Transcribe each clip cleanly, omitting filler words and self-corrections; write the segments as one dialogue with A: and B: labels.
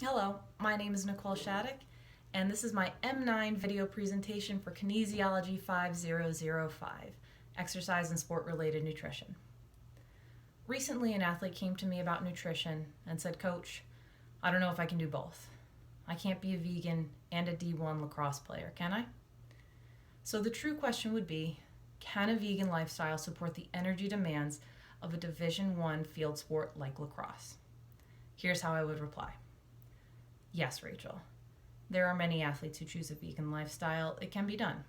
A: Hello, my name is Nicole Shattuck, and this is my M9 video presentation for Kinesiology 5005, Exercise and Sport-Related Nutrition. Recently, an athlete came to me about nutrition and said, "Coach, I don't know if I can do both. I can't be a vegan and a D1 lacrosse player, can I?" So the true question would be, can a vegan lifestyle support the energy demands of a Division I field sport like lacrosse? Here's how I would reply. Yes, Rachel. There are many athletes who choose a vegan lifestyle. It can be done.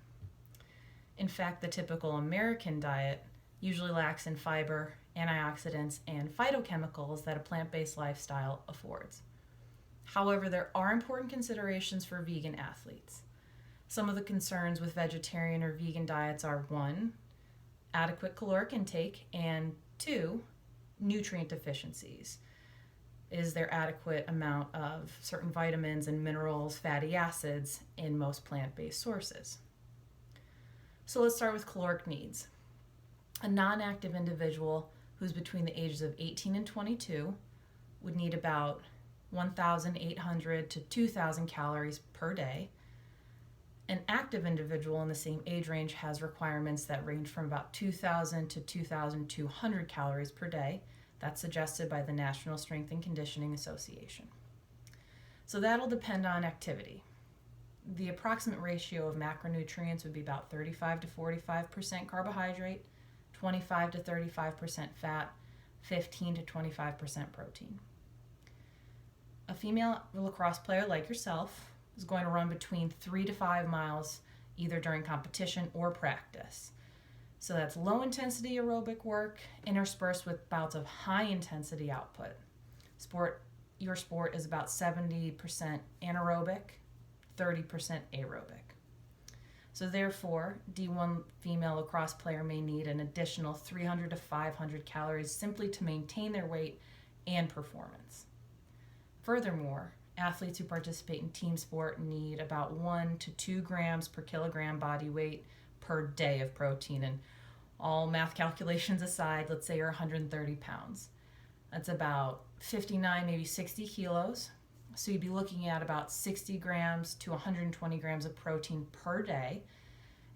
A: In fact, the typical American diet usually lacks in fiber, antioxidants, and phytochemicals that a plant-based lifestyle affords. However, there are important considerations for vegan athletes. Some of the concerns with vegetarian or vegan diets are 1, adequate caloric intake, and 2, nutrient deficiencies. Is there adequate amount of certain vitamins and minerals, fatty acids in most plant-based sources? So let's start with caloric needs. A non-active individual who's between the ages of 18 and 22 would need about 1,800 to 2,000 calories per day. An active individual in the same age range has requirements that range from about 2,000 to 2,200 calories per day. That's suggested by the National Strength and Conditioning Association. So that'll depend on activity. The approximate ratio of macronutrients would be about 35 to 45% carbohydrate, 25 to 35% fat, 15 to 25% protein. A female lacrosse player like yourself is going to run between 3 to 5 miles either during competition or practice. So that's low intensity aerobic work interspersed with bouts of high intensity output. Your sport is about 70% anaerobic, 30% aerobic. So therefore, D1 female lacrosse player may need an additional 300 to 500 calories simply to maintain their weight and performance. Furthermore, athletes who participate in team sport need about 1 to 2 grams per kilogram body weight per day of protein. And all math calculations aside, let's say you're 130 pounds. That's about 59, maybe 60 kilos. So you'd be looking at about 60 grams to 120 grams of protein per day.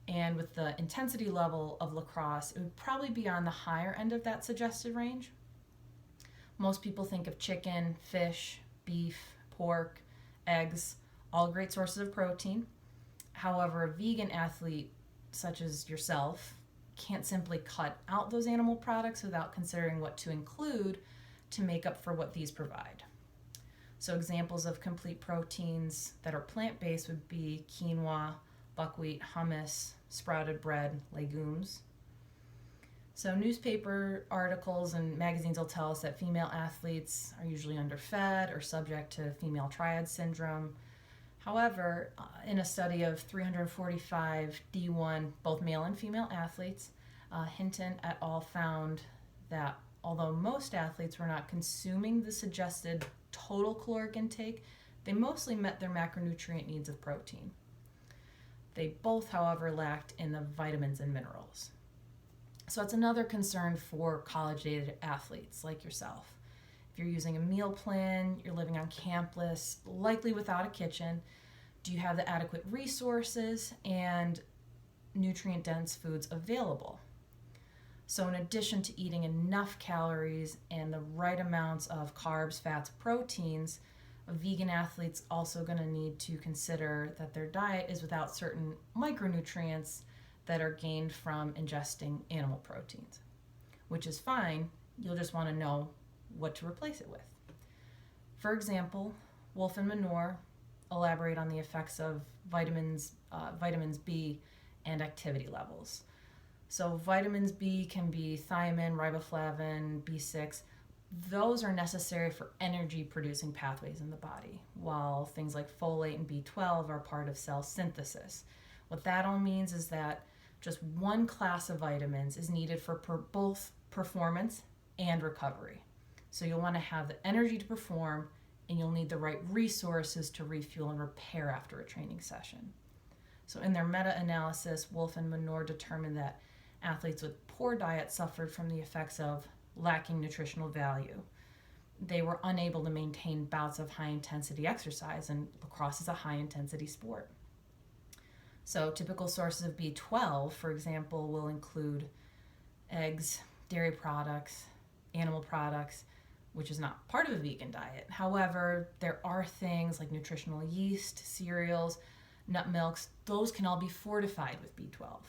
A: And with the intensity level of lacrosse, it would probably be on the higher end of that suggested range. Most people think of chicken, fish, beef, pork, eggs, all great sources of protein. However, a vegan athlete such as yourself can't simply cut out those animal products without considering what to include to make up for what these provide. So examples of complete proteins that are plant-based would be quinoa, buckwheat, hummus, sprouted bread, legumes. So newspaper articles and magazines will tell us that female athletes are usually underfed or subject to female triad syndrome. However, in a study of 345 D1, both male and female athletes, Hinton et al. Found that although most athletes were not consuming the suggested total caloric intake, they mostly met their macronutrient needs of protein. They both, however, lacked in the vitamins and minerals. So that's another concern for college-age athletes like yourself. If you're using a meal plan, you're living on campus, likely without a kitchen, do you have the adequate resources and nutrient-dense foods available? So in addition to eating enough calories and the right amounts of carbs, fats, proteins, a vegan athlete's also going to need to consider that their diet is without certain micronutrients that are gained from ingesting animal proteins, which is fine. You'll just want to know what to replace it with. For example, wolf and manure elaborate on the effects of vitamins B and activity levels. So vitamins B can be thiamine, riboflavin, B6. Those are necessary for energy producing pathways in the body, while things like folate and B12 are part of cell synthesis. What that all means is that just one class of vitamins is needed for both performance and recovery. So you'll want to have the energy to perform, and you'll need the right resources to refuel and repair after a training session. So in their meta-analysis, Wolf and Manor determined that athletes with poor diet suffered from the effects of lacking nutritional value. they were unable to maintain bouts of high-intensity exercise, and lacrosse is a high-intensity sport. So typical sources of B12, for example, will include eggs, dairy products, animal products, which is not part of a vegan diet. However, there are things like nutritional yeast, cereals, nut milks. Those can all be fortified with B12.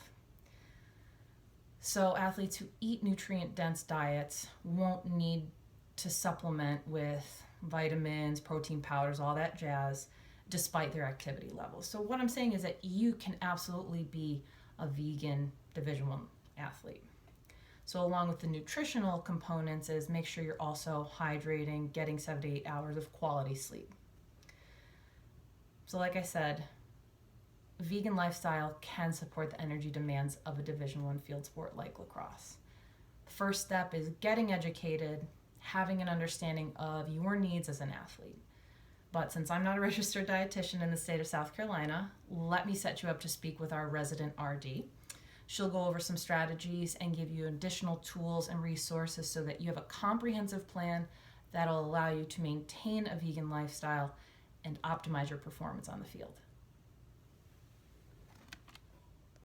A: So athletes who eat nutrient-dense diets won't need to supplement with vitamins, protein powders, all that jazz, despite their activity levels. So what I'm saying is that you can absolutely be a vegan Division I athlete. So along with the nutritional components is make sure you're also hydrating, getting 7 to 8 hours of quality sleep. So like I said, vegan lifestyle can support the energy demands of a Division I field sport like lacrosse. The first step is getting educated, having an understanding of your needs as an athlete. But since I'm not a registered dietitian in the state of South Carolina, let me set you up to speak with our resident RD. She'll go over some strategies and give you additional tools and resources so that you have a comprehensive plan that'll allow you to maintain a vegan lifestyle and optimize your performance on the field.